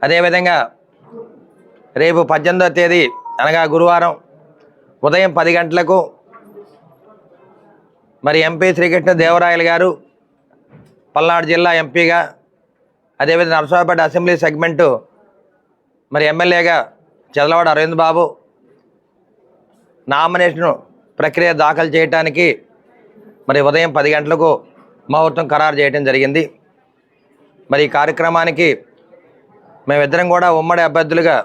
అదేవిధంగా రేపు 18వ తేదీ అనగా గురువారం ఉదయం 10 గంటలకు మరి ఎంపీ శ్రీకృష్ణ దేవరాయలు గారు పల్నాడు జిల్లా ఎంపీగా, అదేవిధంగా నరసరావుపేట అసెంబ్లీ సెగ్మెంటు మరి ఎమ్మెల్యేగా చదలవాడ అరవింద్ బాబు నామినేషన్ ప్రక్రియ దాఖలు చేయడానికి మరి ఉదయం 10 గంటలకు ముహూర్తం ఖరారు చేయడం జరిగింది. మరి ఈ కార్యక్రమానికి మేమిద్దరం కూడా ఉమ్మడి అభ్యర్థులుగా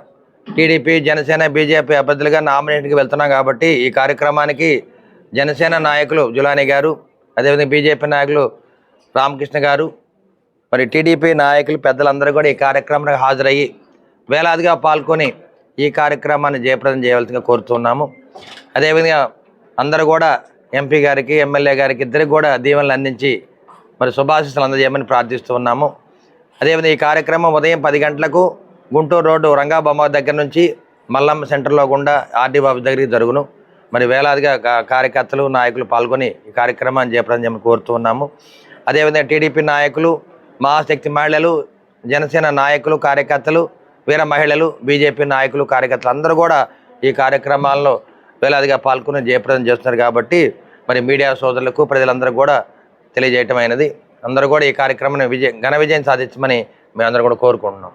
టీడీపీ, జనసేన, బీజేపీ అభ్యర్థులుగా నామినేషన్కి వెళ్తున్నాం. కాబట్టి ఈ కార్యక్రమానికి జనసేన నాయకులు జులాని గారు, అదేవిధంగా బీజేపీ నాయకులు రామకృష్ణ గారు, మరి టీడీపీ నాయకులు పెద్దలందరూ కూడా ఈ కార్యక్రమానికి హాజరయ్యి వేలాదిగా పాల్గొని ఈ కార్యక్రమాన్ని జయప్రదం చేయవలసిందిగా కోరుతున్నాము. అదేవిధంగా అందరూ కూడా ఎంపీ గారికి, ఎమ్మెల్యే గారికి ఇద్దరికి కూడా దీవెనలు అందించి మరి శుభాశీస్సులు అందజేయమని ప్రార్థిస్తూ ఉన్నాము. అదేవిధంగా ఈ కార్యక్రమం ఉదయం 10 గంటలకు గుంటూరు రోడ్డు రంగాబొమ్మ దగ్గర నుంచి మల్లమ్మ సెంటర్లో గుండా ఆర్డీ బాబు దగ్గరికి జరుగును. మరి వేలాదిగా కార్యకర్తలు, నాయకులు పాల్గొని ఈ కార్యక్రమాన్ని జయప్రదం చేయమని కోరుతూ ఉన్నాము. అదేవిధంగా టీడీపీ నాయకులు, మహాశక్తి మహిళలు, జనసేన నాయకులు, కార్యకర్తలు, వీర మహిళలు, బీజేపీ నాయకులు, కార్యకర్తలు అందరూ కూడా ఈ కార్యక్రమాల్లో వేలాదిగా పాల్గొని జయప్రదం చేస్తున్నారు. కాబట్టి మరి మీడియా సోదరులకు, ప్రజలందరూ కూడా తెలియజేయటమైనది. అందరూ కూడా ఈ కార్యక్రమాన్ని ఘన విజయం సాధించమని మేమందరూ కూడా కోరుకుంటున్నాం.